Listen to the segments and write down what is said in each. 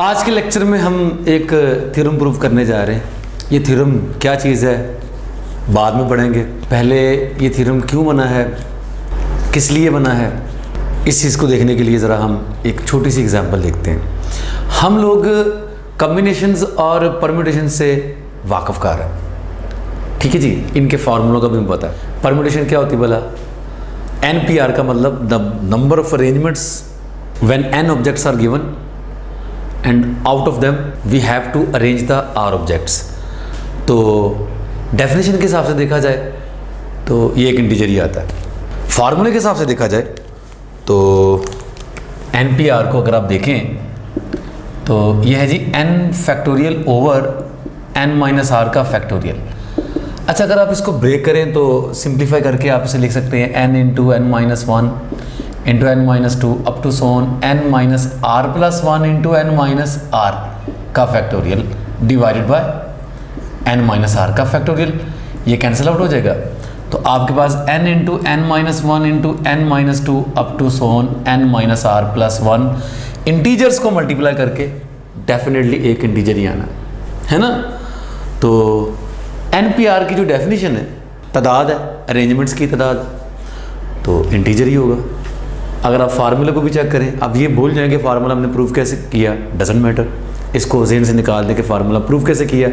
आज के लेक्चर में हम एक थ्योरम प्रूव करने जा रहे हैं। ये थ्योरम क्या चीज़ है बाद में पढ़ेंगे। पहले ये थ्योरम क्यों बना है, किस लिए बना है, इस चीज़ को देखने के लिए ज़रा हम एक छोटी सी एग्जांपल देखते हैं। हम लोग कॉम्बिनेशंस और परम्यूटेशन से वाकफ़कार हैं, ठीक है जी। इनके फार्मूलों का भी हमें पता है। परम्यूटेशन क्या होती है भला? NPR का मतलब the number of arrangements when n objects are given and out of them we have to arrange the r objects. तो डेफिनेशन के हिसाब से देखा जाए तो ये एक इंटीजर ही आता है। फार्मूले के हिसाब से देखा जाए तो NPR को अगर आप देखें तो ये है जी n factorial over n minus r का फैक्टोरियल। अच्छा, अगर आप इसको ब्रेक करें तो सिंप्लीफाई करके आप इसे लिख सकते हैं n into n minus one into n minus two up to so on n minus r plus one into n minus r का factorial divided by n minus r का फैक्टोरियल। ये कैंसिल आउट हो जाएगा तो आपके पास n into n minus one into n minus two up to so on n minus r plus one. Integers को multiply करके डेफिनेटली एक इंटीजर ही आना है ना। तो NPR की जो डेफिनेशन है, तादाद है, अरेंजमेंट्स की तादाद, तो इंटीजर ही होगा। अगर आप फार्मूले को भी चेक करें, आप ये भूल जाएंगे फार्मूला हमने प्रूफ कैसे किया, डजंट मैटर, इसको जहन से निकाल दें कि फार्मूला प्रूफ कैसे किया।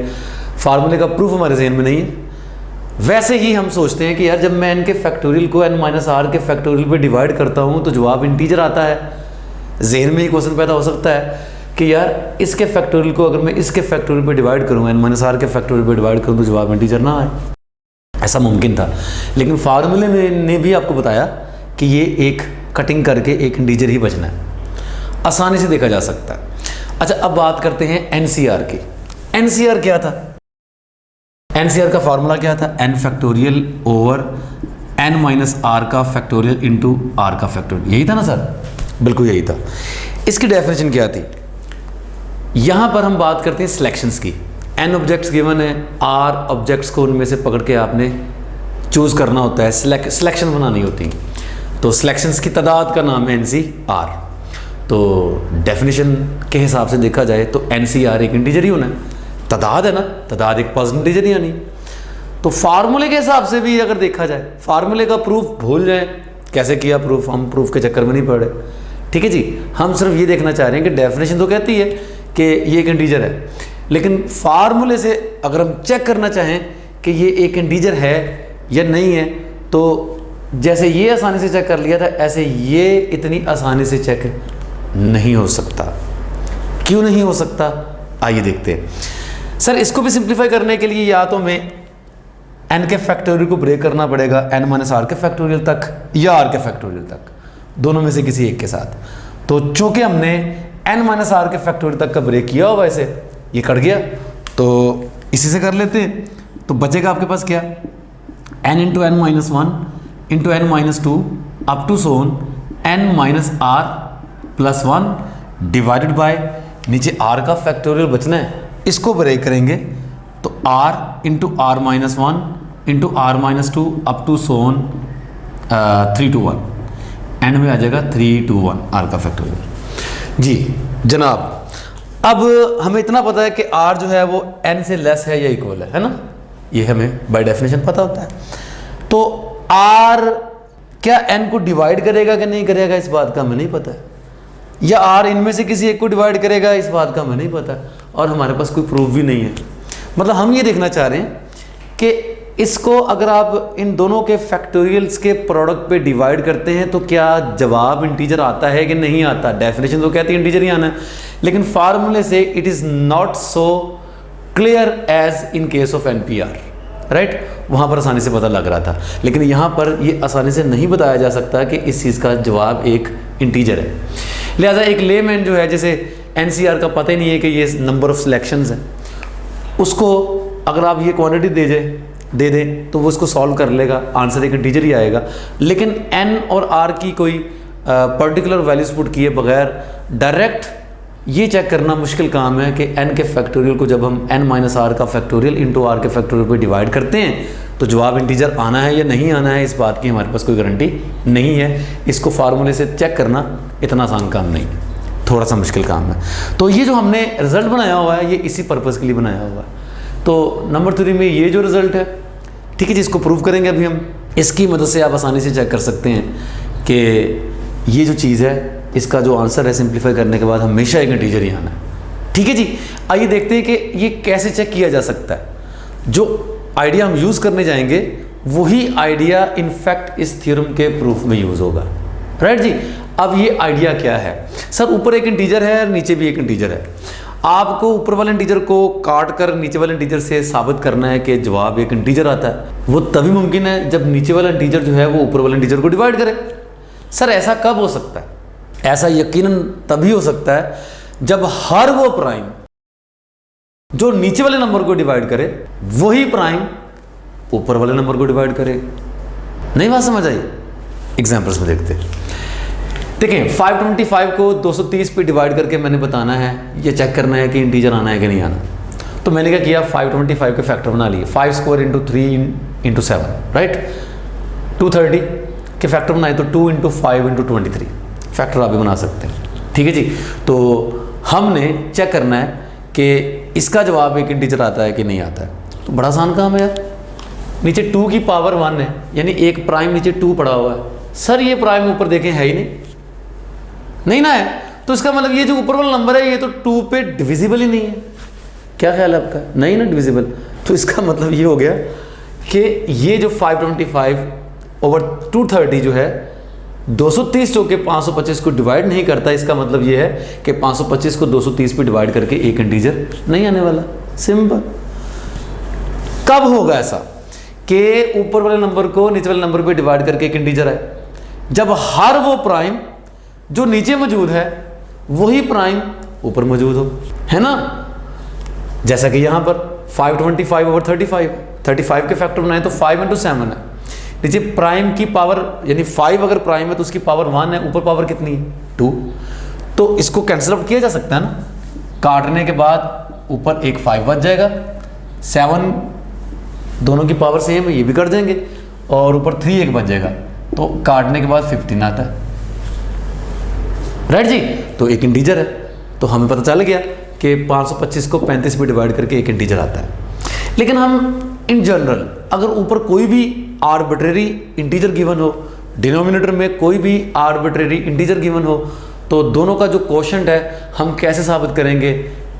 फार्मूले का प्रूफ हमारे जहन में नहीं है। वैसे ही हम सोचते हैं कि यार जब मैं n के फैक्टोरियल को n माइनस आर के फैक्टोरियल पे डिवाइड करता हूँ तो जवाब इंटीजर आता है। जहन में ही क्वेश्चन पैदा हो सकता है कि यार इसके फैक्टोरियल को अगर मैं इसके फैक्टोरियल पे डिवाइड करूँ, n माइनस आर के फैक्टोरियल पे डिवाइड करूँ तो जवाब इंटीजर ना आए। ऐसा मुमकिन था, लेकिन फार्मूले में ने भी आपको बताया कि ये एक कटिंग करके एक इंटीजर ही बचना है, आसानी से देखा जा सकता है। अच्छा, अब बात करते हैं NCR की। NCR क्या था? NCR का फार्मूला क्या था? n factorial over n minus R का फैक्टोरियल इंटू आर का फैक्टोरियल। यही था ना सर? बिल्कुल यही था। इसकी डेफिनेशन क्या थी? यहाँ पर हम बात करते हैं सिलेक्शंस की। n ऑब्जेक्ट्स गिवन है, r ऑब्जेक्ट्स को उनमें से पकड़ के आपने चूज़ करना होता है, सिलेक्शन बनानी होती है। तो सिलेक्शंस की तादाद का नाम है NCR। तो डेफिनेशन के हिसाब से देखा जाए तो NCR एक इंटीजर ही होना है, तादाद है ना, तादाद एक पॉजिटिव इंटीजर ही आनी। तो फार्मूले के हिसाब से भी अगर देखा जाए, फार्मूले का प्रूफ भूल जाए, कैसे किया प्रूफ, हम प्रूफ के चक्कर में नहीं पड़ रहे, ठीक है जी। हम सिर्फ ये देखना चाह रहे हैं कि डेफिनेशन तो कहती है कि ये एक इंटीजर है, लेकिन फार्मूले से अगर हम चेक करना चाहें कि ये एक इंटीजर है या नहीं है, तो जैसे ये आसानी से चेक कर लिया था, ऐसे ये इतनी आसानी से चेक नहीं हो सकता। क्यों नहीं हो सकता, आइए देखते हैं। सर इसको भी सिंप्लीफाई करने के लिए या तो मैं n के फैक्टोरियल को ब्रेक करना पड़ेगा n माइनस आर के फैक्टोरियल तक या r के फैक्टोरियल तक, दोनों में से किसी एक के साथ। तो चूंकि हमने n माइनस आर के फैक्टोरियल तक का ब्रेक किया होगा, ऐसे ये कट गया, तो इसी से कर लेते हैं। तो बचेगा आपके पास क्या, n into n minus one into n minus two up to so on n minus R plus one divided by नीचे r का फैक्टोरियल बचना है, इसको ब्रेक करेंगे तो r into R minus one into R minus two up to so on 3 to 1, end में आ जाएगा 3 to 1 r का फैक्टोरियल। जी जनाब, अब हमें इतना पता है कि r जो है वो n से लेस है या इक्वल है ना, ये हमें बाय डेफिनेशन पता होता है। तो r क्या n को डिवाइड करेगा कि नहीं करेगा, इस बात का हमें नहीं पता है, या r इनमें से किसी एक को डिवाइड करेगा, इस बात का हमें नहीं पता, और हमारे पास कोई प्रूफ भी नहीं है। मतलब हम ये देखना चाह रहे हैं कि इसको अगर आप इन दोनों के फैक्टोरियल्स के प्रोडक्ट पे डिवाइड करते हैं तो क्या जवाब इंटीजर आता है कि नहीं आता। डेफिनेशन तो कहती है इंटीजर ही आना है, लेकिन फार्मूले से it is not so clear as in case of NPR, right. वहाँ पर आसानी से पता लग रहा था, लेकिन यहाँ पर ये आसानी से नहीं बताया जा सकता कि इस चीज़ का जवाब एक इंटीजर है। लिहाजा एक लेमैन जो है, जैसे NCR का पता ही नहीं है कि ये नंबर ऑफ सिलेक्शंस है, उसको अगर आप ये क्वांटिटी दे दें तो वो इसको सॉल्व कर लेगा, आंसर एक इंटीजर ही आएगा। लेकिन n और r की कोई पर्टिकुलर वैल्यूज पुट किए बगैर डायरेक्ट ये चेक करना मुश्किल काम है कि n के फैक्टोरियल को जब हम n माइनस आर का फैक्टोरियल इंटू r के फैक्टोरियल पे डिवाइड करते हैं तो जवाब इंटीजर आना है या नहीं आना है, इस बात की हमारे पास कोई गारंटी नहीं है। इसको फार्मूले से चेक करना इतना आसान काम नहीं। थोड़ा सा मुश्किल काम है। तो ये जो हमने रिजल्ट बनाया हुआ है ये इसी पर्पज़ के लिए बनाया हुआ है। तो नंबर 3 में ये जो रिज़ल्ट है, ठीक है जी, इसको प्रूव करेंगे अभी हम। इसकी मदद से आप आसानी से चेक कर सकते हैं कि ये जो चीज़ है इसका जो आंसर है सिंप्लीफाई करने के बाद हमेशा एक इंटीजर ही आना है। ठीक है जी, आइए देखते हैं कि ये कैसे चेक किया जा सकता है। जो आइडिया हम यूज़ करने जाएंगे वही आइडिया इनफैक्ट इस थ्योरम के प्रूफ में यूज़ होगा। राइट जी, अब ये आइडिया क्या है? सर ऊपर एक इंटीजर है और नीचे भी एक इंटीजर है। आपको ऊपर वाले इंटीजर को काट कर नीचे वाले इंटीजर से साबित करना है कि जवाब एक इंटीजर आता है। वो तभी मुमकिन है जब नीचे वाला इंटीजर जो है वो ऊपर वाले इंटीजर को डिवाइड करे। सर ऐसा कब हो सकता है? ऐसा यकीनन तभी हो सकता है जब हर वो प्राइम जो नीचे वाले नंबर को डिवाइड करे वही प्राइम ऊपर वाले नंबर को डिवाइड करे। नहीं बात समझ आई? एग्जाम्पल्स में देखते हैं। देखें 525 को 230 पे डिवाइड करके मैंने बताना है, ये चेक करना है कि इंटीजर आना है कि नहीं आना। तो मैंने क्या किया, 525 के फैक्टर बना लिए, 5 स्क्वायर इंटू 3 इंटू 7, राइट। 230 के फैक्टर बनाए तो 2 इंटू 5 इंटू 23 फैक्टर आप भी बना सकते हैं। ठीक है जी, तो हमने चेक करना है कि इसका जवाब एक इंटीजर आता है कि नहीं आता है। तो बड़ा आसान काम है यार। नीचे 2 की पावर 1 है, यानी एक प्राइम नीचे 2 पड़ा हुआ है। सर ये प्राइम ऊपर देखें है ही नहीं ना है, तो इसका मतलब ये जो ऊपर वाला नंबर है ये तो 2 पे डिविजिबल ही नहीं है। क्या ख्याल है आपका? नहीं ना डिविजिबल। तो इसका मतलब ये हो गया कि ये जो 525 ओवर 230 जो है 230 जो कि 525 को डिवाइड नहीं करता, इसका मतलब ये है कि 525 को 230 पे डिवाइड करके एक इंटीजर नहीं आने वाला। सिंपल। कब होगा ऐसा कि ऊपर वाले नंबर को नीचे वाले नंबर पे डिवाइड करके एक इंटीजर है? जब हर वो प्राइम जो नीचे मौजूद है वही प्राइम ऊपर मौजूद हो, है ना। जैसा कि यहाँ पर 525 ओवर 35 के फैक्टर बनाए तो 5 इंटू 7 है। नीचे प्राइम की पावर यानी 5 अगर प्राइम है तो उसकी पावर 1 है, ऊपर पावर कितनी है 2। तो इसको कैंसिल आउट किया जा सकता है ना। काटने के बाद ऊपर एक 5 बच जाएगा, 7 दोनों की पावर सेम है, ये भी कर देंगे, और ऊपर 3 एक बच जाएगा। तो काटने के बाद 15 आता है। राइट जी, तो एक इंटीजर है। तो हमें पता चल गया कि 525 को 35 पे डिवाइड करके एक इंटीजर आता है। लेकिन हम इन जनरल अगर ऊपर कोई भी आर्बिट्रेरी इंटीजर गिवन हो, डिनोमिनेटर में कोई भी आर्बिट्रेरी इंटीजर गिवन हो, तो दोनों का जो कोशेंट है हम कैसे साबित करेंगे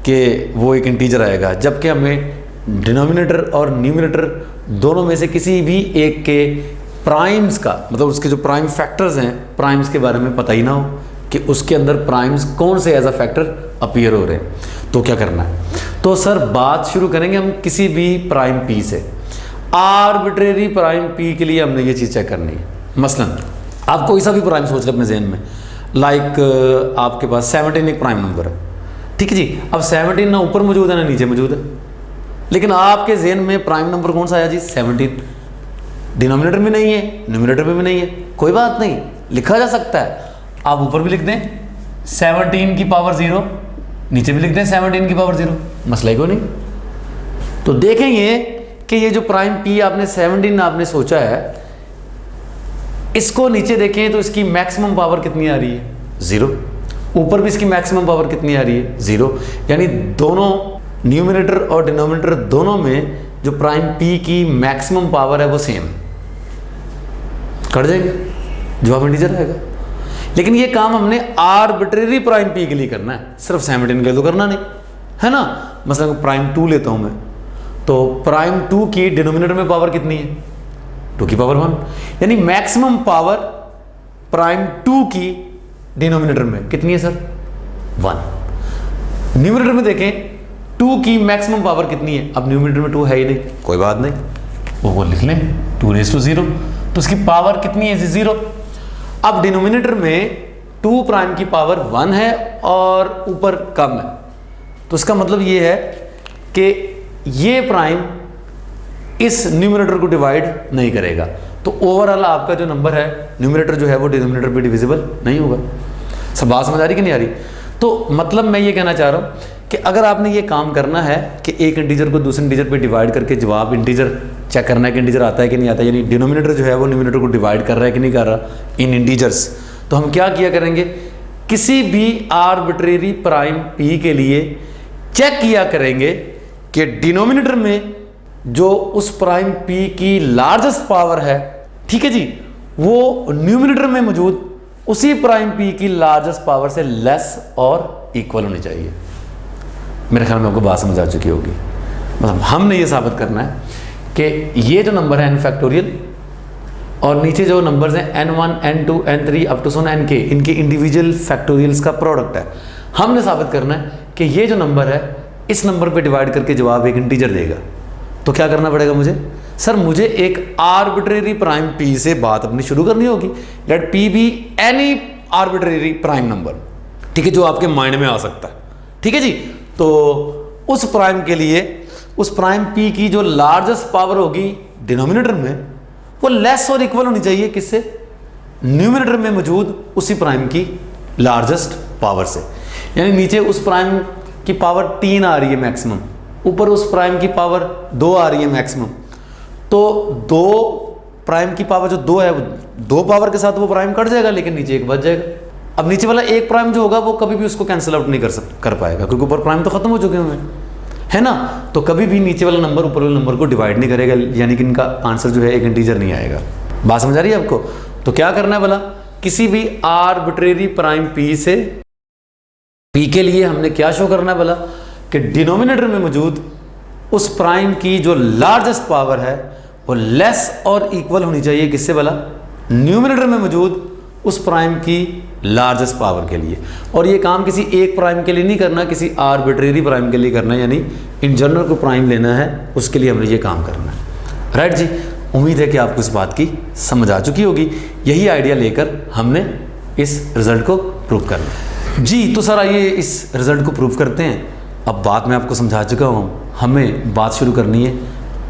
कि वो एक इंटीजर आएगा, जबकि हमें डिनोमिनेटर और न्यूमिनेटर दोनों में से किसी भी एक के प्राइम्स का मतलब उसके जो प्राइम फैक्टर्स हैं प्राइम्स के बारे में पता ही ना हो कि उसके अंदर प्राइम्स कौन से एज अ फैक्टर अपीयर हो रहे हैं। तो क्या करना है? तो सर बात शुरू करेंगे हम किसी भी प्राइम पी से। आर्बिट्रेरी प्राइम पी के लिए हमने ये चीज़ चेक करनी है। मसलन आप कोई सा भी प्राइम सोच लें अपने जहन में, लाइक आपके पास 17 एक प्राइम नंबर है। ठीक है जी, अब 17 ना ऊपर मौजूद है ना नीचे मौजूद है, लेकिन आपके जहन में प्राइम नंबर कौन सा आया जी? 17। डिनोमिनेटर में नहीं है, न्यूमिनेटर में भी नहीं है, कोई बात नहीं, लिखा जा सकता है। आप ऊपर भी लिख दें 17 की पावर 0, नीचे भी लिख दें 17 की पावर 0, मसला ही को नहीं। तो देखेंगे कि ये जो प्राइम पी आपने 17 आपने सोचा है, इसको नीचे देखें तो इसकी मैक्सिमम पावर कितनी आ रही है? 0। ऊपर भी इसकी मैक्सिमम पावर कितनी आ रही है? 0। यानी दोनों न्यूमिनेटर और डिनोमिनेटर दोनों में जो प्राइम पी की मैक्सिमम पावर है वो सेम। कट जाएंगे, जवाब इंटीजर आएगा। लेकिन ये काम हमने आर्बिट्रेरी प्राइम पी के लिए करना है, सिर्फ 17 के लिए तो करना नहीं, है ना। मसलन प्राइम 2 लेता हूं मैं, तो प्राइम 2 की डिनोमिनेटर में पावर कितनी है? 2 की पावर 1, यानी मैक्सिमम पावर प्राइम 2 की डिनोमिनेटर में कितनी है सर? 1। न्यूमिनेटर में देखें 2 की मैक्सिमम पावर कितनी है? अब न्यूमिनेटर में 2 है ही नहीं, कोई बात नहीं, वो लिख लें 2⁻0, तो उसकी पावर कितनी है? 0। अब डिनोमिनेटर में 2 प्राइम की पावर 1 है और ऊपर कम है, तो इसका मतलब ये है कि ये प्राइम इस न्यूमिनेटर को डिवाइड नहीं करेगा। तो ओवरऑल आपका जो नंबर है न्यूमिनेटर जो है वो डिनोमिनेटर पे डिविजिबल नहीं होगा। सब बात समझ आ रही कि नहीं आ रही? तो मतलब मैं ये कहना चाह रहा हूँ कि अगर आपने ये काम करना है कि एक इंटीजर को दूसरे इंटीजर पे डिवाइड करके जवाब इंटीजर चेक करना है कि इंटीजर आता है कि नहीं आता, यानी डिनोमिनेटर जो है वो न्यूमिनेटर को डिवाइड कर रहा है कि नहीं कर रहा इन इंटीजर्स, तो हम क्या किया करेंगे, किसी भी आर्बिट्रेरी प्राइम p के लिए चेक किया करेंगे कि डिनोमिनेटर में जो उस प्राइम p की लार्जेस्ट पावर है, ठीक है जी, वो न्यूमिनेटर में मौजूद उसी प्राइम p की लार्जेस्ट पावर से लेस और इक्वल होनी चाहिए। मेरे ख्याल में आपको बात समझ आ चुकी होगी। मतलब हमने ये साबित करना है कि ये जो नंबर है n फैक्टोरियल और नीचे जो नंबर्स हैं n1, n2, n3 up to n k, इनके इंडिविजुअल फैक्टोरियल्स का प्रोडक्ट है। हमने साबित करना है कि ये जो नंबर है इस नंबर पे डिवाइड करके जवाब एक इंटीजर देगा। तो क्या करना पड़ेगा मुझे? सर मुझे एक आर्बिट्रेरी प्राइम p से बात अपनी शुरू करनी होगी। Let p be any arbitrary prime number, ठीक है, जो आपके माइंड में आ सकता है, ठीक है जी। तो उस प्राइम के लिए उस प्राइम p की जो लार्जेस्ट पावर होगी डिनोमिनेटर में, वो लेस और इक्वल होनी चाहिए किससे? न्यूमिनेटर में मौजूद उसी प्राइम की लार्जेस्ट पावर से। यानी नीचे उस प्राइम की पावर 3 आ रही है मैक्सिमम, ऊपर उस प्राइम की पावर 2 आ रही है मैक्सिमम। तो 2 प्राइम की पावर जो 2 है, 2 पावर के साथ वो प्राइम कट जाएगा, लेकिन नीचे एक बच जाएगा। अब नीचे वाला एक प्राइम जो होगा वो कभी भी उसको कैंसिल आउट नहीं कर पाएगा, क्योंकि ऊपर प्राइम तो खत्म हो चुके हैं, है ना। तो कभी भी नीचे वाला नंबर ऊपर वाले नंबर को डिवाइड नहीं करेगा, यानी कि इनका आंसर जो है एक इंटीजर नहीं आएगा। बात समझ आ रही है आपको? तो क्या करना है भला? किसी भी आर्बिट्रेरी प्राइम p से p के लिए हमने क्या शो करना है भला? कि डिनोमिनेटर में मौजूद उस प्राइम की जो लार्जेस्ट पावर है वो लेस और इक्वल होनी चाहिए किससे भला? न्यूमिनेटर में मौजूद उस प्राइम की लार्जेस्ट पावर के लिए। और ये काम किसी एक प्राइम के लिए नहीं करना, किसी आर्बिट्रेरी प्राइम के लिए करना है, यानी इन जनरल को प्राइम लेना है, उसके लिए हमने ये काम करना है। राइट जी, उम्मीद है कि आपको इस बात की समझ आ चुकी होगी। यही आइडिया लेकर हमने इस रिजल्ट को प्रूव करना है जी। तो सर आइए इस रिजल्ट को प्रूव करते हैं। अब बात मैं आपको समझा चुका हूँ, हमें बात शुरू करनी है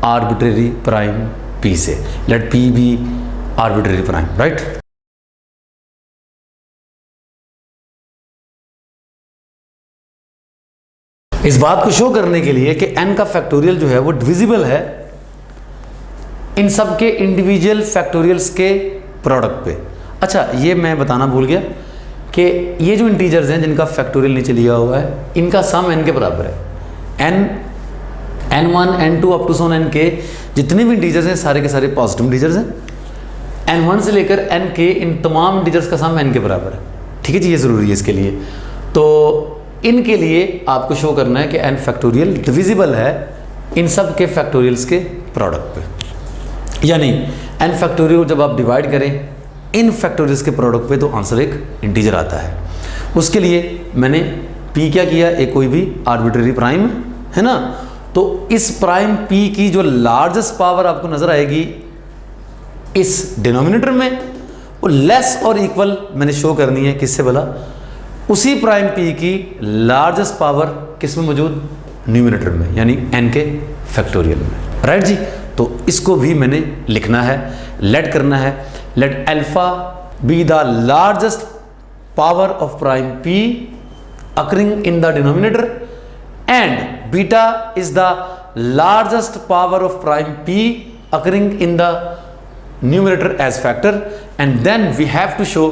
आर्बिट्रेरी प्राइम p से। Let p be arbitrary prime, right. इस बात को शो करने के लिए कि n का फैक्टोरियल जो है वो डिविजिबल है इन सब के इंडिविजुअल फैक्टोरियल्स के प्रोडक्ट पे। अच्छा, ये मैं बताना भूल गया कि ये जो इंटीजर्स हैं जिनका फैक्टोरियल नीचे लिया हुआ है, इनका सम n के बराबर है। n1, n2 up to n k जितने भी इंटीजर्स हैं सारे के सारे पॉजिटिव इंटीजर्स हैं। n1 से लेकर n k इन तमाम इंटीजर्स का सम n के बराबर है, ठीक है जी। ये ज़रूरी है इसके लिए। तो इनके लिए आपको शो करना है कि n फैक्टोरियल डिविजिबल है इन सब के फैक्टोरियल्स के प्रोडक्ट पे। यानी n फैक्टोरियल जब आप डिवाइड करें इन फैक्टोरियल्स के प्रोडक्ट पे तो आंसर एक इंटीजर आता है। उसके लिए मैंने p क्या किया, एक कोई भी आर्बिट्रेरी प्राइम है ना। तो इस प्राइम p की जो लार्जेस्ट पावर आपको नजर आएगी इस डिनोमिनेटर में, वो लेस और इक्वल मैंने शो करनी है किससे भला? उसी प्राइम p की लार्जेस्ट पावर किस में मौजूद? न्यूमिनेटर में, यानी n के फैक्टोरियल में, राइट जी। तो इसको भी मैंने लिखना है, लेट करना है। Let alpha be the largest power of prime p occurring in the denominator and beta is the largest power of prime p occurring in the numerator as factor, and then we have to show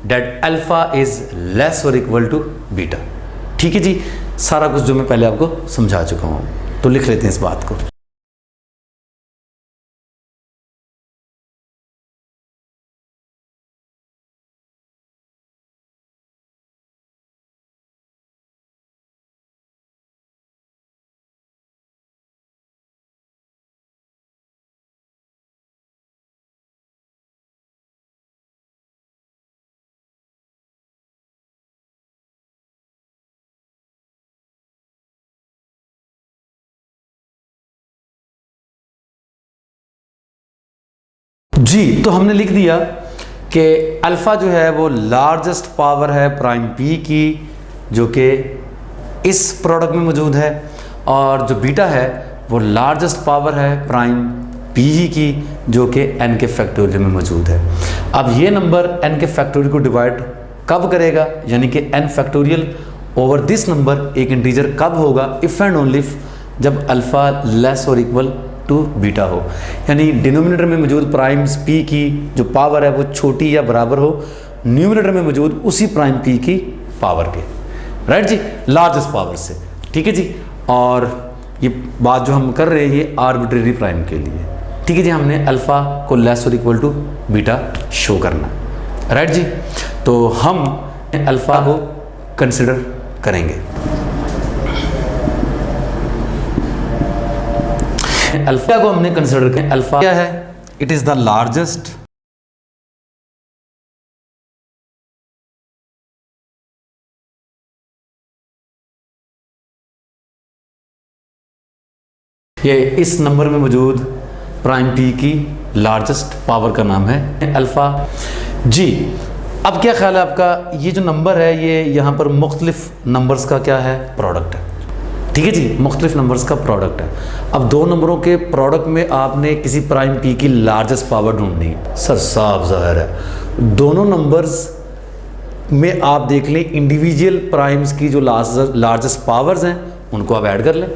that alpha is less or equal to beta। ठीक है जी, सारा कुछ जो मैं पहले आपको समझा चुका हूं, तो लिख लेते हैं इस बात को। जी, तो हमने लिख दिया कि अल्फ़ा जो है वो लार्जेस्ट पावर है प्राइम p की, जो कि इस प्रोडक्ट में मौजूद है, और जो बीटा है वो लार्जेस्ट पावर है प्राइम p ही की, जो कि n के फैक्टोरियल में मौजूद है। अब ये नंबर n के फैक्टोरियल को डिवाइड कब करेगा, यानी कि n factorial over this number एक इंटीजर कब होगा? इफ़ एंड ओनली जब अल्फ़ा लेस और इक्वल टू बीटा हो, यानी डिनोमिनेटर में मौजूद प्राइम्स p की जो पावर है वो छोटी या बराबर हो न्यूमिनेटर में मौजूद उसी प्राइम p की पावर के, राइट जी, लार्जेस्ट पावर से, ठीक है जी। और ये बात जो हम कर रहे हैं ये आर्बिट्रेरी प्राइम के लिए, ठीक है जी। हमने अल्फ़ा को लेस और इक्वल टू बीटा शो करना, राइट जी। तो हम अल्फ़ा को कंसिडर करेंगे। अल्फ़ा को हमने कंसिडर किया, अल्फ़ा क्या है, इट इज़ द लार्जेस्ट ये इस नंबर में मौजूद प्राइम पी की लार्जेस्ट पावर का नाम है अल्फ़ा जी। अब क्या ख्याल है आपका, ये जो नंबर है ये यहाँ पर मुख्तलिफ नंबर्स का क्या है, प्रोडक्ट है, ठीक है जी, मुख्तलिफ नंबर्स का प्रोडक्ट है। अब दो नंबरों के प्रोडक्ट में आपने किसी प्राइम पी की लार्जेस्ट पावर ढूंढनी है। सर साफ ज़ाहिर है दोनों नंबर्स में आप देख लें इंडिविजुअल प्राइम्स की जो लार्जेस्ट पावर्स हैं उनको आप ऐड कर लें।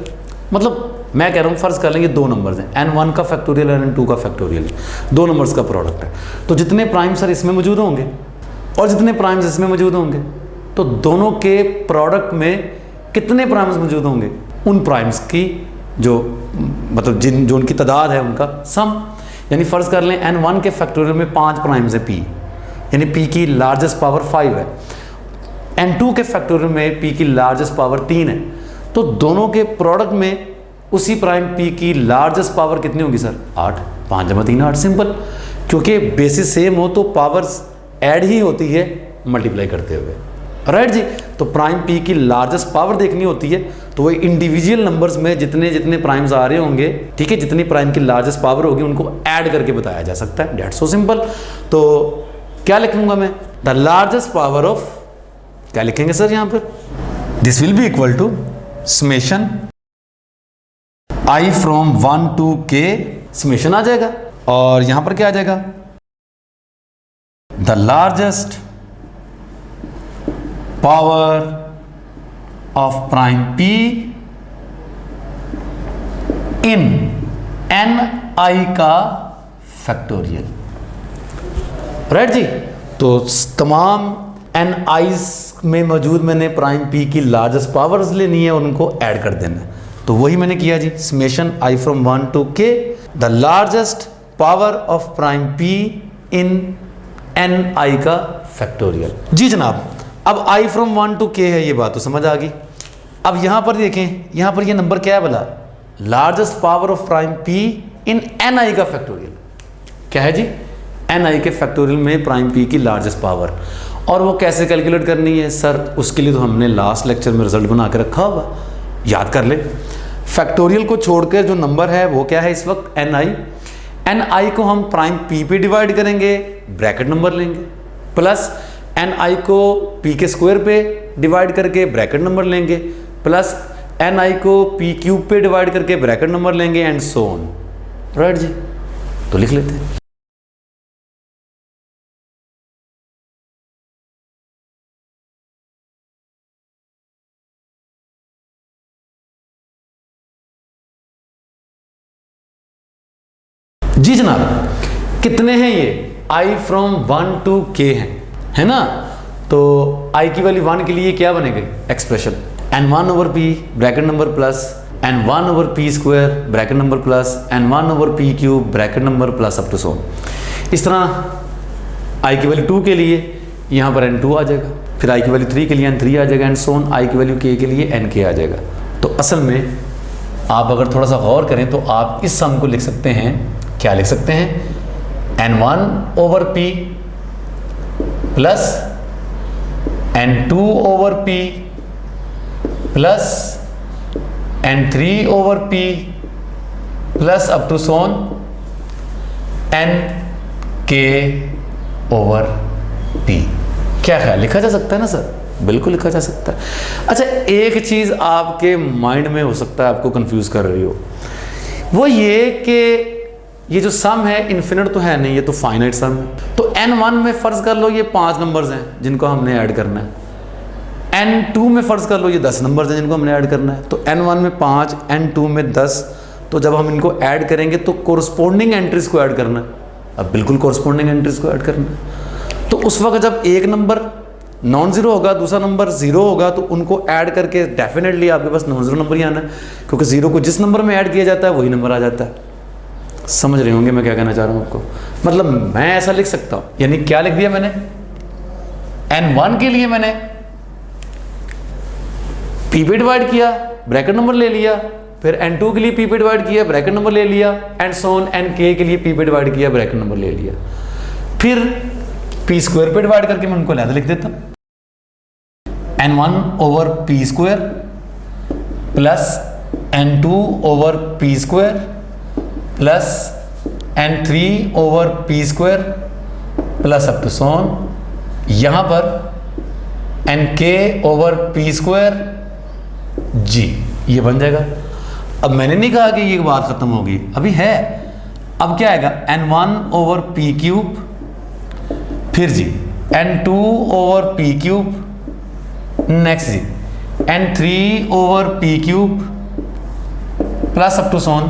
मतलब मैं कह रहा हूँ फ़र्ज़ कर लेंगे दो नंबर्स हैं, n1 का फैक्टोरियल और n2 का फैक्टोरियल, दो नंबर्स का प्रोडक्ट है। तो जितने प्राइम सर इसमें मौजूद होंगे और जितने प्राइम्स इसमें मौजूद होंगे, तो दोनों के प्रोडक्ट में कितने प्राइम्स मौजूद होंगे, उन प्राइम्स की जो मतलब जो उनकी तादाद है उनका सम। यानी फ़र्ज़ कर लें n1 के फैक्टोरियल में 5 प्राइम्स है p, यानी p की लार्जेस्ट पावर 5 है। n2 के फैक्टोरियल में p की लार्जेस्ट पावर 3 है। तो दोनों के प्रोडक्ट में उसी प्राइम p की लार्जेस्ट पावर कितनी होगी सर, 8, 5 जमा 3 8, सिंपल। क्योंकि बेसिस सेम हो तो पावर्स ऐड ही होती है मल्टीप्लाई करते हुए, राइट जी। तो प्राइम p की लार्जेस्ट पावर देखनी होती है तो वो इंडिविजुअल नंबर्स में जितने जितने प्राइम्स आ रहे होंगे, ठीक है, जितनी प्राइम की लार्जेस्ट पावर होगी उनको ऐड करके बताया जा सकता है, डेट्स सो सिंपल। तो क्या लिखूंगा मैं, द लार्जेस्ट पावर ऑफ, क्या लिखेंगे सर यहाँ पर, this will be equal to summation i from 1 to k, summation आ जाएगा। और यहां पर क्या आ जाएगा, the largest power of prime p in ni का फैक्टोरियल, राइट जी। तो तमाम ni's में मौजूद मैंने प्राइम p की लार्जेस्ट पावर्स लेनी है और उनको ऐड कर देना है। तो वही मैंने किया जी, summation i from 1 to k the largest power of prime p in ni का फैक्टोरियल जी जनाब। अब i फ्रॉम 1 to k है, ये बात तो समझ आ गई। अब यहां पर देखें, यहां पर ये नंबर क्या है बोला, largest power of prime p in ni का फैक्टोरियल, क्या है जी, ni के फैक्टोरियल में प्राइम p की लार्जेस्ट पावर। और वो कैसे कैलकुलेट करनी है सर, उसके लिए तो हमने लास्ट लेक्चर में रिजल्ट बना के रखा होगा, याद कर ले। फैक्टोरियल को छोड़कर जो नंबर है वो क्या है इस वक्त, ni को हम प्राइम p पे डिवाइड करेंगे, ब्रैकेट नंबर लेंगे, प्लस ni को p के स्क्वायर पे डिवाइड करके ब्रैकेट नंबर लेंगे, प्लस ni को p क्यूब पे डिवाइड करके ब्रैकेट नंबर लेंगे, एंड सो ऑन, राइट जी। तो लिख लेते हैं, जी जनाब। कितने हैं ये, i फ्रॉम 1 to k है ना। तो i की वैल्यू 1 के लिए क्या बनेगी expression, n1 over p bracket number plus n1 over p square bracket number plus n1 over p cube bracket number plus up to so. इस तरह i की वैल्यू 2 के लिए यहाँ पर n2 आ जाएगा, फिर i की वैल्यू 3 के लिए n3 आ जाएगा, एंड सो ऑन, i की वैल्यू k के लिए nk आ जाएगा। तो असल में आप अगर थोड़ा सा गौर करें तो आप इस सम को लिख सकते हैं, क्या लिख सकते हैं, n1 over p plus n2 over p plus n3 over p plus up to so on nk over p। क्या ख्याल, लिखा जा सकता है ना सर, बिल्कुल लिखा जा सकता है। अच्छा, एक चीज़ आपके माइंड में हो सकता है आपको कंफ्यूज कर रही हो, वो ये कि ये जो सम है इन्फिनिट तो है नहीं, ये तो फाइनाइट सम है। तो n1 में फ़र्ज़ कर लो ये 5 नंबर्स हैं जिनको हमने ऐड करना है, n2 में फ़र्ज़ कर लो ये 10 नंबर्स हैं जिनको हमने ऐड करना है। तो n1 में 5, n2 में 10, तो जब हम इनको ऐड करेंगे तो कोरस्पोंडिंग एंट्रीज को ऐड करना है। अब बिल्कुल कोरस्पोंडिंग एंट्रीज को ऐड करना है। तो उस वक्त जब एक नंबर नॉन ज़ीरो होगा, दूसरा नंबर ज़ीरो होगा, तो उनको ऐड करके डेफिनेटली आपके पास नॉन ज़ीरो नंबर ही आना है, क्योंकि ज़ीरो को जिस नंबर में ऐड किया जाता है वही नंबर आ जाता है। समझ रहे होंगे मैं क्या कहना चाह रहा हूँ आपको। मतलब मैं ऐसा लिख सकता हूँ, यानी क्या लिख दिया मैंने, n1 के लिए मैंने p पे डिवाइड किया, ब्रैकेट नंबर ले लिया, फिर n2 के लिए p पे डिवाइड किया, ब्रैकेट नंबर ले लिया, एंड सो ऑन nk के लिए p पे डिवाइड किया, ब्रैकेट नंबर ले लिया, फिर p स्क्वायर पे डिवाइड करके मैं उनको अलग लिख देता हूं, n1 over p square plus n2 over p square plus n3 over p square plus up to so on, यहां पर nk over p square g, ये बन जाएगा। अब मैंने नहीं कहा कि ये बात खत्म होगी, अभी है। अब क्या आएगा, n1 ओवर p क्यूब, फिर जी n2 over p cube, next जी n3 over p cube plus up to so on,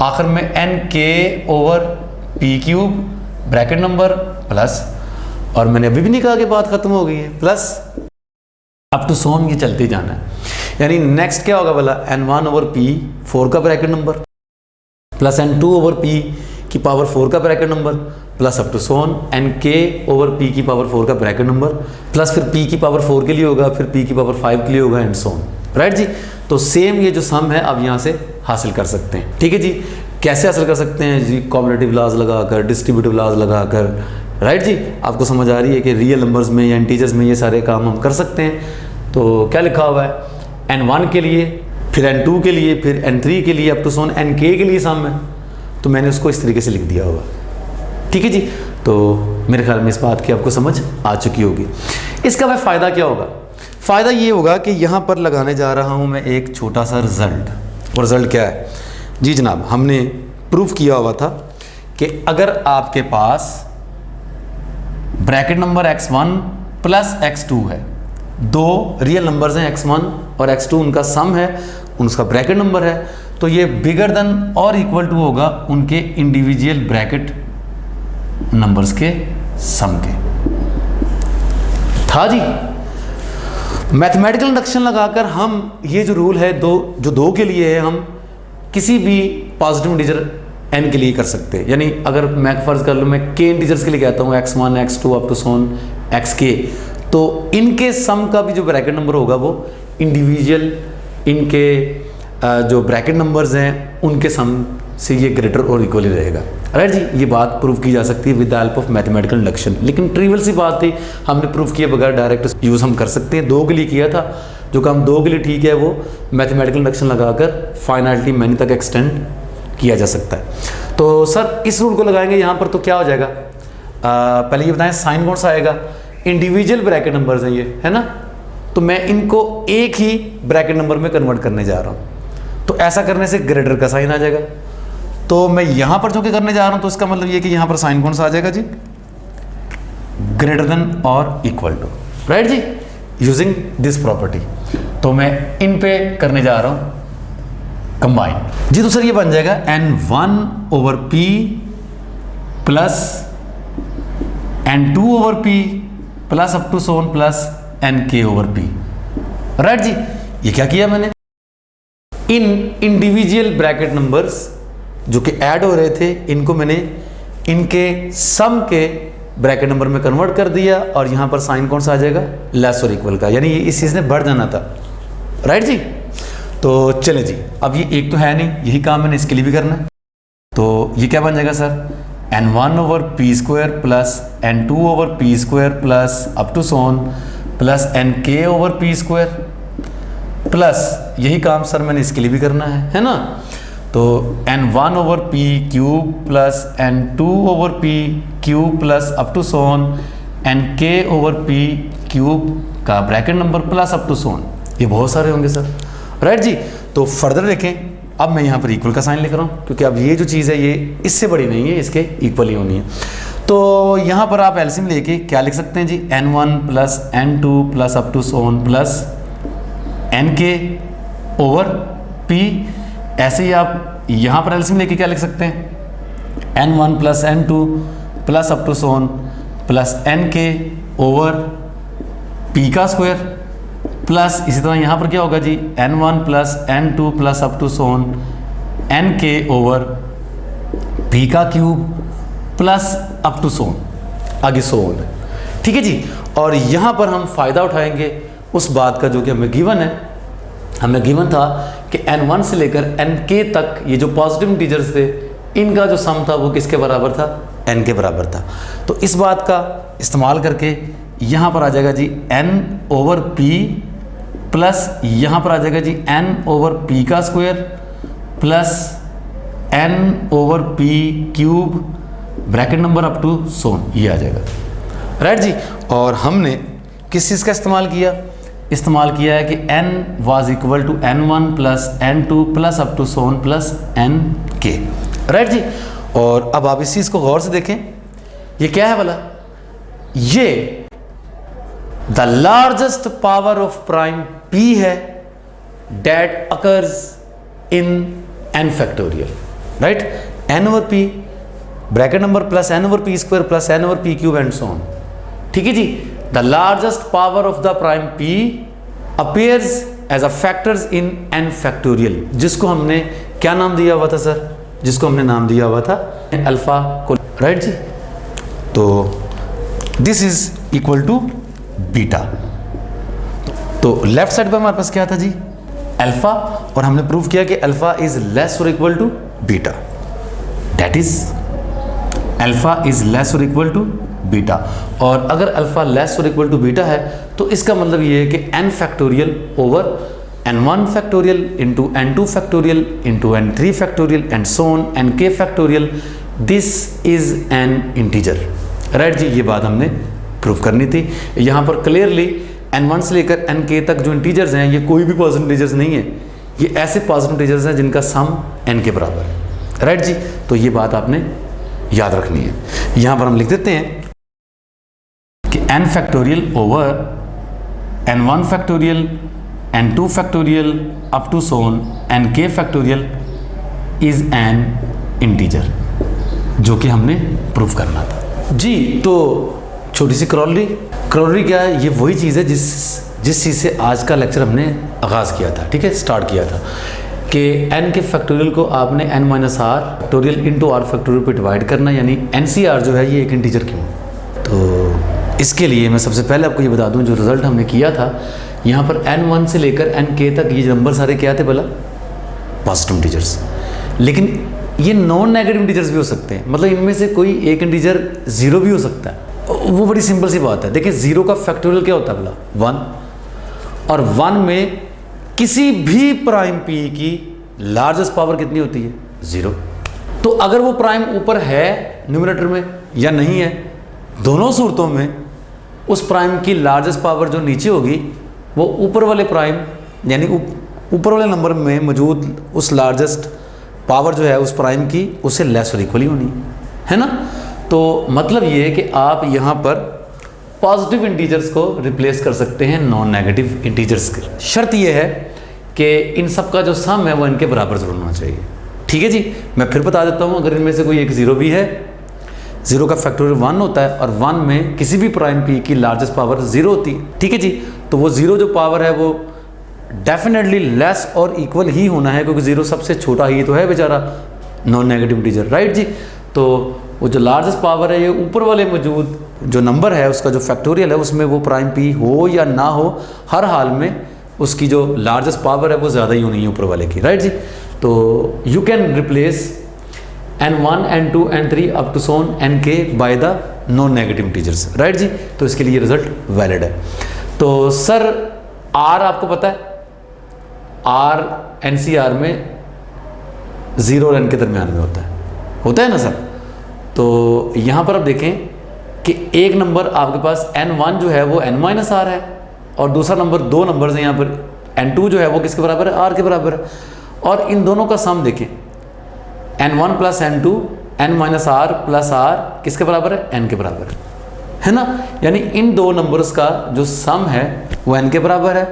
आखिर में nk over p cube bracket number plus, और मैंने अभी भी नहीं कहा कि बात खत्म हो गई है, प्लस अप टू सोन, ये चलते जाना है। यानी नेक्स्ट क्या होगा बोला, n1 ओवर p 4 का bracket number plus n2 over p की पावर 4 का bracket number plus up to so on nk over p की पावर 4 का ब्रैकेट नंबर प्लस फिर p की पावर 4 के लिए होगा, फिर p की पावर 5 के लिए होगा, एंड सोन। राइट जी। तो सेम ये जो सम है अब यहाँ से हासिल कर सकते हैं। ठीक है जी। कैसे हासिल कर सकते हैं जी, कॉम्बिनेटिव लॉज लगाकर, डिस्ट्रीब्यूटिव लॉज लगाकर। राइट जी। आपको समझ आ रही है कि रियल नंबर्स में या इंटीजर्स में ये सारे काम हम कर सकते हैं। तो क्या लिखा हुआ है, n1 के लिए, फिर n2 के लिए, फिर n3 के लिए, अप टू सोन nk के लिए सम है, तो मैंने उसको इस तरीके से लिख दिया होगा। ठीक है जी। तो मेरे ख्याल में इस बात की आपको समझ आ चुकी होगी। इसका वह फ़ायदा क्या होगा, फ़ायदा ये होगा कि यहाँ पर लगाने जा रहा हूँ मैं एक छोटा सा रिज़ल्ट। और रिज़ल्ट क्या है जी जनाब, हमने प्रूफ किया हुआ था कि अगर आपके पास bracket number x1 plus x2 है, दो रियल नंबर्स हैं x1 और x2, उनका सम है, उनका ब्रैकेट नंबर है, तो ये बिगर देन और इक्वल टू होगा उनके इंडिविजुअल ब्रैकेट नंबर्स के सम के। था जी। मैथमेटिकल इंडक्शन लगाकर हम ये जो रूल है दो के लिए है, हम किसी भी पॉजिटिव इंटीजर n के लिए कर सकते हैं। यानी अगर मैं फर्ज कर लूँ, मैं k इंटीजर्स के लिए कहता हूँ x1 x2 up to Son xk, तो इनके सम का भी जो ब्रैकेट नंबर होगा वो इंडिविजुअल इनके जो ब्रैकेट नंबर्स हैं उनके सम से ये ग्रेटर और इक्वली रहेगा। राइट जी। ये बात प्रूव की जा सकती है with the help of mathematical induction. लेकिन ट्रिवियल सी बात थी, हमने प्रूव किए बगैर डायरेक्ट यूज़ हम कर सकते हैं। दो के लिए किया था, जो काम दो के लिए ठीक है वो मैथमेटिकल इंडक्शन लगाकर फाइनाइटली मैनी तक एक्सटेंड किया जा सकता है। तो सर इस रूल को लगाएंगे यहाँ पर तो क्या हो जाएगा, पहले ये बताएं साइन कौन सा आएगा, इंडिविजुअल ब्रैकेट नंबर्स हैं ये, है ना, तो मैं इनको एक ही ब्रैकेट नंबर में कन्वर्ट करने जा रहा हूँ, तो ऐसा करने से ग्रेटर का साइन आ जाएगा। तो मैं यहाँ पर जो कि करने जा रहा हूँ, तो इसका मतलब ये कि यहाँ पर साइन कौन सा आ जाएगा जी, ग्रेटर देन और इक्वल टू। राइट जी, यूजिंग दिस प्रॉपर्टी। तो मैं इन पे करने जा रहा हूँ कंबाइन जी। तो सर ये बन जाएगा n1 over p plus n2 over p plus up to so on plus nk over p। Right जी। ये क्या किया मैंने, इन इंडिविजुअल ब्रैकेट नंबर्स जो कि ऐड हो रहे थे, इनको मैंने इनके सम के ब्रैकेट नंबर में कन्वर्ट कर दिया, और यहाँ पर साइन कौन सा आ जाएगा, लेस और इक्वल का, यानी इस चीज़ ने बढ़ जाना था। राइट जी। तो चले जी, अब ये एक तो है नहीं, यही काम मैंने इसके लिए भी करना है। तो ये क्या बन जाएगा sir, n1 over p square plus n2 over p square plus up to so on plus nk over p square plus, यही काम सर मैंने इसके लिए भी करना है ना। तो n1 over p cube plus n2 over p cube plus up to so on nk over p cube का bracket number plus up to so on, ये बहुत सारे होंगे सर। राइट जी। तो फर्दर देखें, अब मैं यहाँ पर इक्वल का साइन लिख रहा हूँ, क्योंकि अब ये जो चीज़ है ये इससे बड़ी नहीं है, इसके इक्वल ही होनी है। तो यहाँ पर आप एलसीएम लेके क्या लिख सकते हैं जी, n1 plus n2 plus up to so on plus nk over p। ऐसे ही आप यहाँ पर एलसीएम लेके क्या लिख सकते हैं, n1 plus n2 plus up to so on plus nk over P का स्क्वायर प्लस इसी तरह यहाँ पर क्या होगा जी n1 plus n2 plus up to so on N K over P का cube plus up to so on आगे सोन। ठीक है जी। और यहाँ पर हम फ़ायदा उठाएंगे उस बात का जो कि हमें गिवन है। हमें गिवन था कि n1 से लेकर nk तक ये जो पॉजिटिव इंटीजर्स थे इनका जो सम था वो किसके बराबर था, n के बराबर था। तो इस बात का इस्तेमाल करके यहाँ पर आ जाएगा जी n ओवर p प्लस यहाँ पर आ जाएगा जी n ओवर p का square plus n over p cube bracket number up to so on, ये आ जाएगा। राइट जी। और हमने किस चीज़ का इस्तेमाल किया है कि n was equal to n1 plus n2 plus up to so on plus nk। Right जी। और अब आप इस चीज़ को गौर से देखें, ये क्या है भला, ये the largest power of prime p है that occurs in n factorial. Right, n over p bracket number plus n over p square plus n over p cube and so on. ठीक है जी। The largest power of the prime p appears as a factors in n factorial, जिसको हमने क्या नाम दिया हुआ था सर, जिसको हमने नाम दिया हुआ था अल्फा को। राइट जी। तो this is equal to beta. तो लेफ्ट साइड पे हमारे पास क्या था जी अल्फा, और हमने प्रूव किया कि अल्फा इज लेस और equal to beta, that is alpha is less और इक्वल टू बीटा। और अगर अल्फा लेस और इक्वल टू बीटा है तो इसका मतलब ये है कि n factorial over n1 factorial into n2 factorial into n3 factorial and so on nk factorial, this is an integer. Right जी, ये बात हमने प्रूव करनी थी। यहाँ पर क्लियरली n1 से लेकर nk तक जो इंटीजर्स हैं ये कोई भी पॉजिटिव इंटीजर्स नहीं है, ये ऐसे पॉजिटिव इंटीजर्स हैं जिनका सम n के बराबर है। राइट जी। तो ये बात आपने याद रखनी है। यहाँ पर हम लिख देते हैं कि n factorial over n1 factorial n2 factorial up to so on nk factorial is an integer, जो कि हमने प्रूव करना था जी। तो छोटी सी क्रॉलरी क्या है, ये वही चीज़ है जिस चीज़ से आज का लेक्चर हमने आगाज़ किया था। ठीक है, स्टार्ट किया था कि n के फैक्टोरियल को आपने n minus R factorial into R factorial पे डिवाइड करना, यानी NCR जो है ये एक इंटीजर क्यों। तो इसके लिए मैं सबसे पहले आपको ये बता दूं, जो रिज़ल्ट हमने किया था यहाँ पर n1 से लेकर nk तक ये नंबर सारे क्या थे भला, पॉजिटिव इंटीजर्स। लेकिन ये नॉन नेगेटिव इंटीजर्स भी हो सकते हैं, मतलब इनमें से कोई एक इंटीजर ज़ीरो भी हो सकता है। वो बड़ी सिंपल सी बात है। देखिए ज़ीरो का फैक्टोरियल क्या होता है भला, 1, और 1 में किसी भी प्राइम p की लार्जेस्ट पावर कितनी होती है, 0। तो अगर वो प्राइम ऊपर है न्यूमरेटर में या नहीं है, दोनों सूरतों में उस प्राइम की लार्जेस्ट पावर जो नीचे होगी वो ऊपर वाले प्राइम यानी ऊपर वाले नंबर में मौजूद उस लार्जेस्ट पावर जो है उस प्राइम की उससे लेस और इक्वली होनी है ना। तो मतलब ये है कि आप यहाँ पर पॉजिटिव इंटीजर्स को रिप्लेस कर सकते हैं नॉन नेगेटिव इंटीजर्स के। शर्त ये है कि इन सब का जो सम है वो इनके बराबर जरूर होना चाहिए। ठीक है जी। मैं फिर बता देता हूँ, अगर इनमें से कोई एक ज़ीरो भी है, ज़ीरो का फैक्टोरियल 1 होता है और 1 में किसी भी प्राइम p की लार्जेस्ट पावर 0 होती है। ठीक है जी। तो वो 0 जो पावर है वो डेफिनेटली लेस और इक्वल ही होना है, क्योंकि 0 सबसे छोटा ही तो है बेचारा नॉन नेगेटिव इंटीजर। राइट जी। तो वो जो लार्जेस्ट पावर है ये ऊपर वाले मौजूद जो नंबर है उसका जो फैक्टोरियल है उसमें वो प्राइम p हो या ना हो, हर हाल में उसकी जो लार्जेस्ट पावर है वो ज़्यादा ही होनी है ऊपर वाले की। राइट जी। तो you can replace n1 n2 n3 up to so on nk by the non negative integers. Right जी। तो इसके लिए रिजल्ट वैलिड है। तो सर r आपको पता है, r NCR में 0 और n के दरमियान में होता है ना सर। तो यहाँ पर आप देखें कि एक नंबर आपके पास n1 जो है वो n माइनस आर है, और दूसरा नंबर, दो नंबर्स हैं यहाँ पर, n2 जो है वो किसके बराबर है, r के बराबर है। और इन दोनों का सम देखें, n1 plus n2 n minus R plus r किसके बराबर है, n के बराबर है ना। यानी इन दो नंबर्स का जो सम है वो n के बराबर है।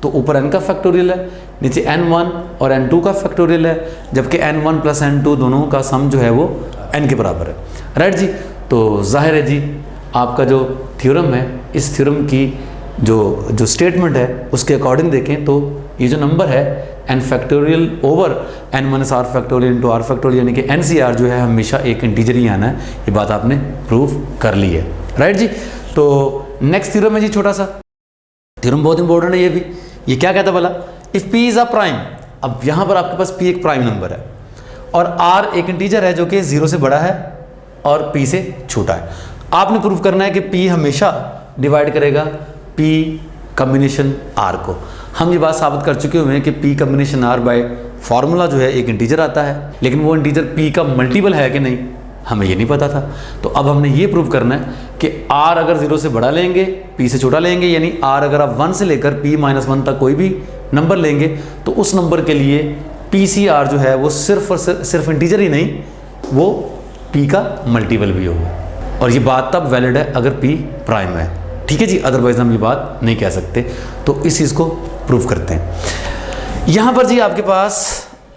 तो ऊपर n का फैक्टोरियल है, नीचे n1 और n2 का फैक्टोरियल है, जबकि n1 प्लस n2 दोनों का सम जो है वो n के बराबर है। राइट जी। तो जाहिर है जी आपका जो थ्योरम है, इस थ्योरम की जो स्टेटमेंट है उसके अकॉर्डिंग देखें तो ये जो नंबर है n factorial over n minus R factorial into R factorial, यानी कि NCR जो है हमेशा एक इंटीजर ही आना है, ये बात आपने प्रूव कर ली है। राइट जी। तो नेक्स्ट थ्योरम है जी, छोटा सा थ्योरम, बहुत इंपॉर्टेंट है ये भी। ये क्या कहता है भला, if p is a prime, अब यहाँ पर आपके पास p एक प्राइम नंबर है और r एक इंटीजर है जो कि 0 से बड़ा है और p से छोटा है। आपने प्रूव करना है कि p हमेशा डिवाइड करेगा p कॉम्बिनेशन r को। हम ये बात साबित कर चुके हुए हैं कि p combination r bye formula जो है एक इंटीजर आता है, लेकिन वो इंटीजर p का मल्टीपल है कि नहीं हमें ये नहीं पता था। तो अब हमने ये प्रूव करना है कि r अगर 0 से बड़ा लेंगे p से छोटा लेंगे, यानी r अगर आप 1 से लेकर p माइनस 1 तक कोई भी नंबर लेंगे तो उस नंबर के लिए PCR जो है वो सिर्फ और सिर्फ इंटीजर ही नहीं, वो p का मल्टीपल भी होगा। और ये बात तब वैलिड है अगर p प्राइम है, ठीक है जी, अदरवाइज हम ये बात नहीं कह सकते। तो इस चीज़ को प्रूव करते हैं। यहाँ पर जी आपके पास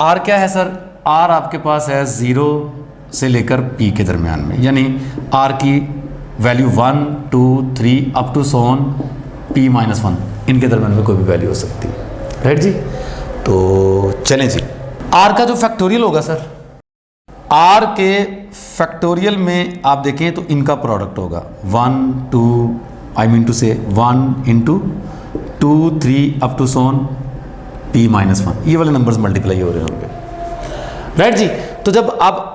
r क्या है सर, r आपके पास है 0 से लेकर p के दरमियान में, यानी r की value 1 2 3 up to so on p minus 1, इनके दरमियान में कोई भी वैल्यू हो सकती है। राइट जी। तो चलें जी, r का जो फैक्टोरियल होगा सर, r के फैक्टोरियल में आप देखें तो इनका प्रोडक्ट होगा 1 2 आई मीन टू से 1 into 2 3 up to so on p minus 1, ये वाले नंबर्स मल्टीप्लाई हो रहे होंगे। राइट जी। तो जब आप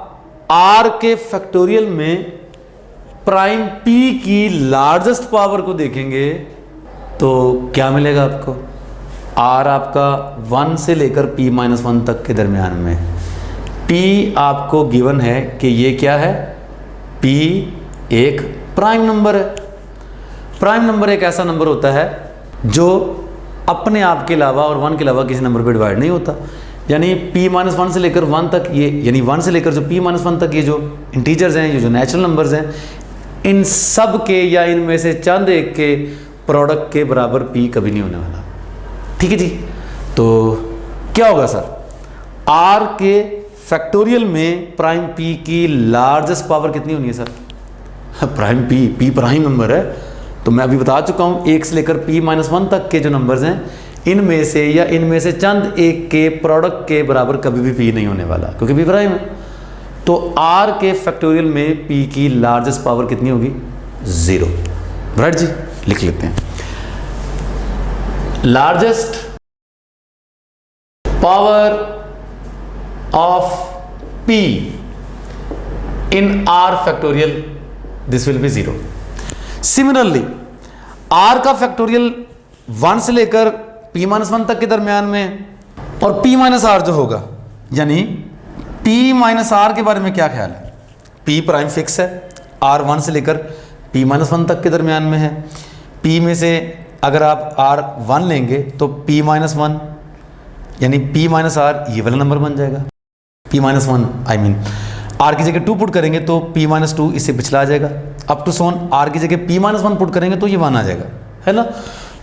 r के फैक्टोरियल में प्राइम p की लार्जेस्ट पावर को देखेंगे तो क्या मिलेगा आपको, r आपका 1 से लेकर p माइनस 1 तक के दरमियान में, p आपको गिवन है कि ये क्या है, p एक प्राइम नंबर है। प्राइम नंबर एक ऐसा नंबर होता है जो अपने आप के अलावा और 1 के अलावा किसी नंबर पे डिवाइड नहीं होता, यानी p माइनस 1 से लेकर 1 तक, ये यानी 1 से लेकर जो p माइनस 1 तक ये जो इंटीजर्स हैं, ये जो नेचुरल नंबर्स हैं, इन सब के या इनमें से चंद एक के प्रोडक्ट के बराबर p कभी नहीं होने वाला। ठीक है जी। तो क्या होगा सर, r के फैक्टोरियल में प्राइम p की लार्जेस्ट पावर कितनी होनी है sir, prime p prime number है, तो मैं अभी बता चुका हूँ 1 से लेकर p माइनस 1 तक के जो नंबर्स हैं, इनमें से या इनमें से चंद एक के प्रोडक्ट के बराबर कभी भी p नहीं होने वाला, क्योंकि p प्राइम है। तो r के फैक्टोरियल में p की लार्जेस्ट पावर कितनी होगी, 0। राइट जी, लिख लेते हैं, largest power of p in r factorial, this will B 0। Similarly r का फैक्टोरियल 1 से लेकर p माइनस 1 तक के दरमियान में, और p माइनस r जो होगा, यानी p माइनस r के बारे में क्या ख्याल है, p प्राइम फिक्स है, r 1 से लेकर p माइनस 1 तक के दरमियान में है, p में से अगर आप r 1 लेंगे तो p माइनस 1, यानी p माइनस r ये वाला नंबर बन जाएगा, p minus 1 I mean r की जगह 2 पुट करेंगे तो p माइनस 2 इससे पिछला आ जाएगा, अप टू सोन r की जगह p माइनस 1 पुट करेंगे तो ये 1 आ जाएगा, है ना।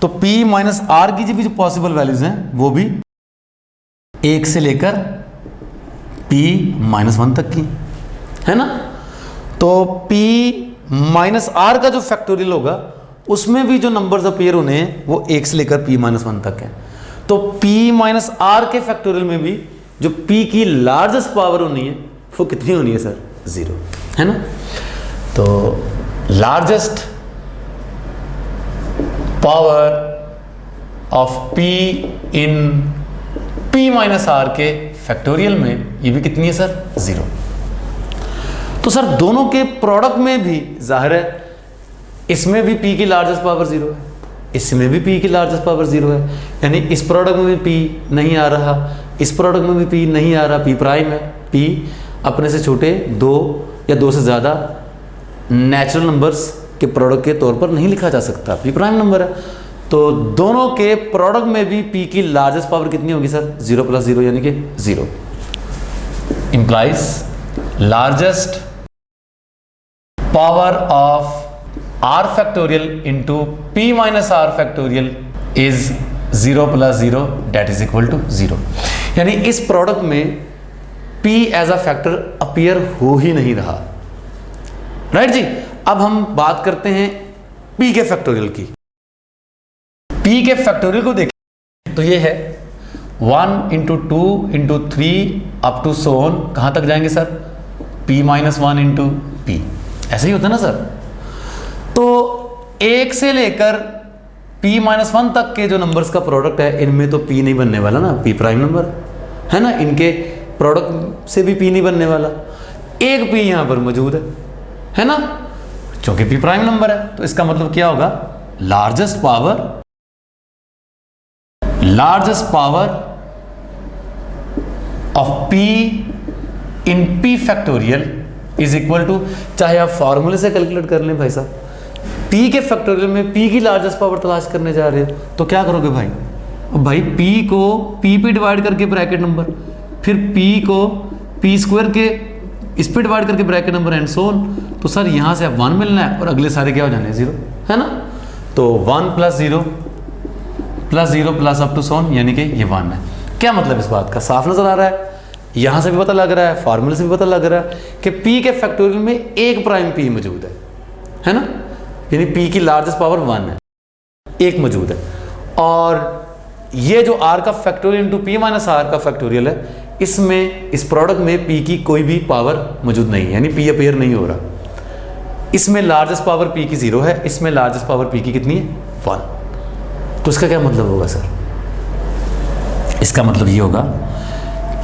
तो p माइनस r की जो पॉसिबल वैल्यूज हैं वो भी 1 से लेकर p माइनस 1 तक की, है ना। तो p माइनस r का जो फैक्टोरियल होगा उसमें भी जो नंबर्स अपीयर होने हैं वो 1 से लेकर p माइनस 1 तक है। तो p माइनस r के फैक्टोरियल में भी जो p की लार्जेस्ट पावर होनी है वो कितनी होनी है सर, 0, है ना। तो largest power of p in p minus r के फैक्टोरियल में ये भी कितनी है सर, 0। तो सर दोनों के प्रोडक्ट में भी जाहिर है, इसमें भी p की लार्जेस्ट पावर 0 है, इसमें भी p की लार्जेस्ट पावर 0 है, यानी इस प्रोडक्ट में भी p नहीं आ रहा, इस प्रोडक्ट में भी p नहीं आ रहा, p प्राइम है, p अपने से छोटे 2 या 2 से ज़्यादा नेचुरल नंबर्स के प्रोडक्ट के तौर पर नहीं लिखा जा सकता, p प्राइम नंबर है। तो दोनों के प्रोडक्ट में भी p की लार्जेस्ट पावर कितनी होगी सर, 0 प्लस 0 यानी कि 0, implies largest power of r factorial into p minus r factorial is 0 plus 0 that is equal to 0, यानी इस प्रोडक्ट में p as a factor appear हो ही नहीं रहा। राइट जी। अब हम बात करते हैं p के फैक्टोरियल की। P के फैक्टोरियल को देखें तो ये है 1 into 2 into 3 up to so on, कहाँ तक जाएंगे sir? P minus 1 into P, ऐसे ही होता है ना सर। तो 1 से लेकर P माइनस 1 तक के जो नंबर्स का प्रोडक्ट है, इनमें तो P नहीं बनने वाला ना, P प्राइम नंबर है ना, इनके प्रोडक्ट से भी P नहीं बनने वाला। एक P यहाँ पर मौजूद है ना, क्योंकि P प्राइम नंबर है। तो इसका मतलब क्या होगा? Largest power of P in P factorial is equal to, चाहे आप फॉर्मूले से कैलकुलेट कर लें भाई साहब, P के फैक्टोरियल में P की लार्जेस्ट पावर तलाश करने जा रहे हो तो क्या करोगे भाई? भाई P को P पे डिवाइड करके ब्रैकेट नंबर, फिर P को P स्क्वायर के इस पे डिवाइड करके bracket number and so on. तो सर यहाँ से अब 1 मिलना है और अगले सारे क्या हो जाने हैं? 0, है ना। तो 1 plus 0 plus up to so on, यानी कि ये 1 है। क्या मतलब इस बात का? साफ नजर आ रहा है, यहाँ से भी पता लग रहा है, फार्मूले से भी पता लग रहा है कि P के फैक्टोरियल में एक प्राइम P मौजूद है ना, यानी P की लार्जेस्ट पावर 1 है, एक मौजूद है। और ये जो R का factorial into P minus R का फैक्टोरियल है, इसमें इस प्रोडक्ट में P की कोई भी पावर मौजूद नहीं है, यानी P अपेयर नहीं हो रहा। इसमें लार्जेस्ट पावर P की 0 है, इसमें लार्जेस्ट पावर P की कितनी है? 1। तो इसका क्या मतलब होगा सर? इसका मतलब ये होगा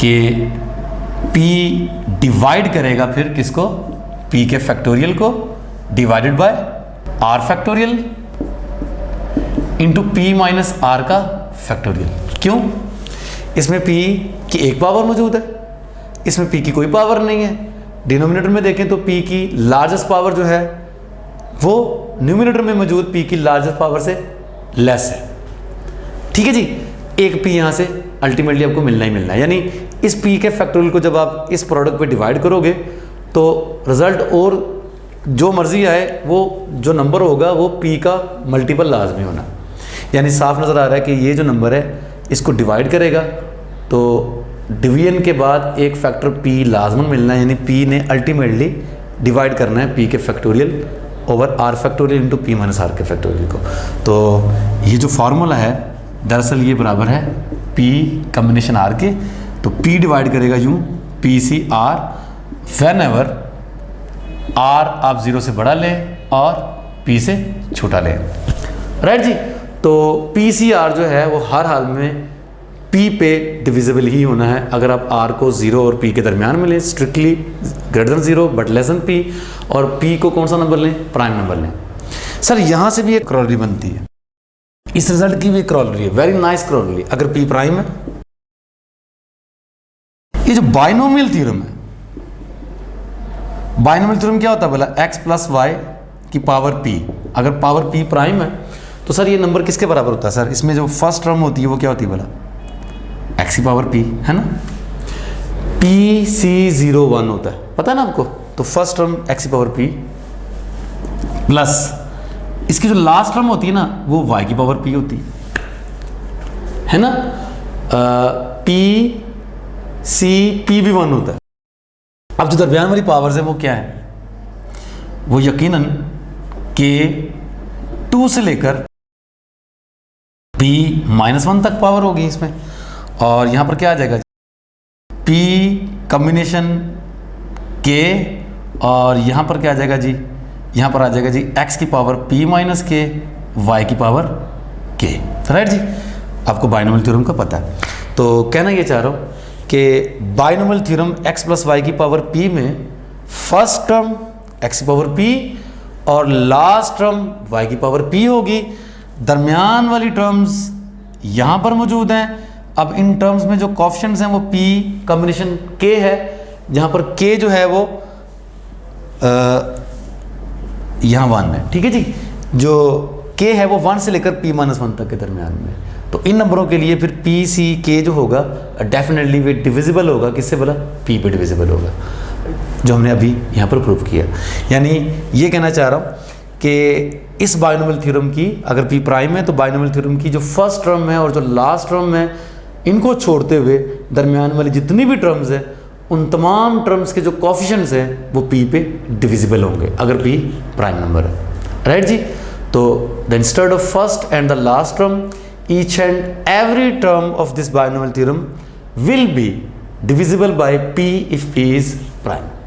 कि P डिवाइड करेगा फिर किसको? P के फैक्टोरियल को divided by R factorial into P minus R का फैक्टोरियल। क्यों? इसमें P की एक पावर मौजूद है, इसमें P की कोई पावर नहीं है। डिनोमिनेटर में देखें तो P की लार्जेस्ट पावर जो है वो न्यूमिनेटर में मौजूद P की लार्जेस्ट पावर से लेस है। ठीक है जी, एक P यहाँ से अल्टीमेटली आपको मिलना ही मिलना है, यानी इस P के फैक्टोरियल को जब आप इस प्रोडक्ट पे डिवाइड करोगे तो रिजल्ट और जो मर्जी आए, वो जो नंबर होगा वो P का मल्टीपल लाजमी होना। यानी साफ नज़र आ रहा है कि ये जो नंबर है इसको डिवाइड करेगा तो डिवीजन के बाद एक फैक्टर P लाजमन मिलना है, यानी P ने अल्टीमेटली डिवाइड करना है P के factorial over R factorial into P minus R के फैक्टोरियल को। तो ये जो फार्मूला है दरअसल ये बराबर है P कम्बिनेशन R के। तो P डिवाइड करेगा यूँ PC R, when ever R आप 0 से बड़ा लें और P से छोटा लें, राइट जी। तो PCR जो है वो हर हाल में P पे डिविजिबल ही होना है। अगर आप R को 0 और P के दरमियान में लें, strictly greater than 0 but less than P, और P को कौन सा नंबर लें? प्राइम नंबर लें। सर यहाँ से भी एक क्रॉलरी बनती है, इस रिजल्ट की भी क्रॉलरी है, वेरी नाइस क्रॉलरी। अगर P प्राइम है, ये जो बाइनोमियल थ्योरम है, बाइनोमियल थ्योरम क्या होता है बोला? x प्लस वाई की पावर P। अगर पावर P प्राइम है तो सर ये नंबर किसके बराबर होता है? सर इसमें जो फर्स्ट टर्म होती है वो क्या होती है बोला? x की पावर P, है ना। PC01 होता है, पता है ना आपको। तो फर्स्ट टर्म x की पावर P प्लस इसकी जो लास्ट टर्म होती है ना वो y की पावर P होती है ना। P भी 1 होता है। अब जो दरमियान वाली पावर्स है वो क्या है? वो यकीनन के 2 से लेकर P माइनस 1 तक पावर होगी इसमें। और यहाँ पर क्या आ जाएगा? P कम्बिनेशन K, और यहाँ पर क्या आ जाएगा जी? यहाँ पर आ जाएगा जी x की power P minus K, y की पावर K, राइट जी। आपको बाइनोमियल थ्योरम का पता है। तो कहना ये चाह रहा हूँ कि binomial theorem x plus y की पावर P में फर्स्ट टर्म x की पावर P और लास्ट टर्म y की पावर P होगी। दरमियान वाली टर्म्स यहाँ पर मौजूद हैं। अब इन टर्म्स में जो कोएफिशिएंट्स हैं वो P कॉम्बिनेशन K है, जहाँ पर K जो है वो यहाँ 1 है। ठीक है जी, जो K है वो 1 से लेकर P माइनस 1 तक के दरमियान में। तो इन नंबरों के लिए फिर PC जो होगा डेफिनेटली वे डिविजिबल होगा, किससे बोला? P पे डिविजिबल होगा, जो हमने अभी यहाँ पर प्रूव किया। यानी ये कहना चाह रहा हूँ कि इस बाइनोमियल थ्योरम की अगर P प्राइम है तो बाइनोमियल थ्योरम की जो फर्स्ट टर्म है और जो लास्ट टर्म है, इनको छोड़ते हुए दरमियान वाली जितनी भी टर्म्स है उन तमाम टर्म्स के जो कोएफिशिएंट्स हैं वो P पे डिविजिबल होंगे अगर P प्राइम नंबर है, राइट जी। तो the instead of first and the last term, each and every term of this binomial theorem will be divisible by p if p is prime.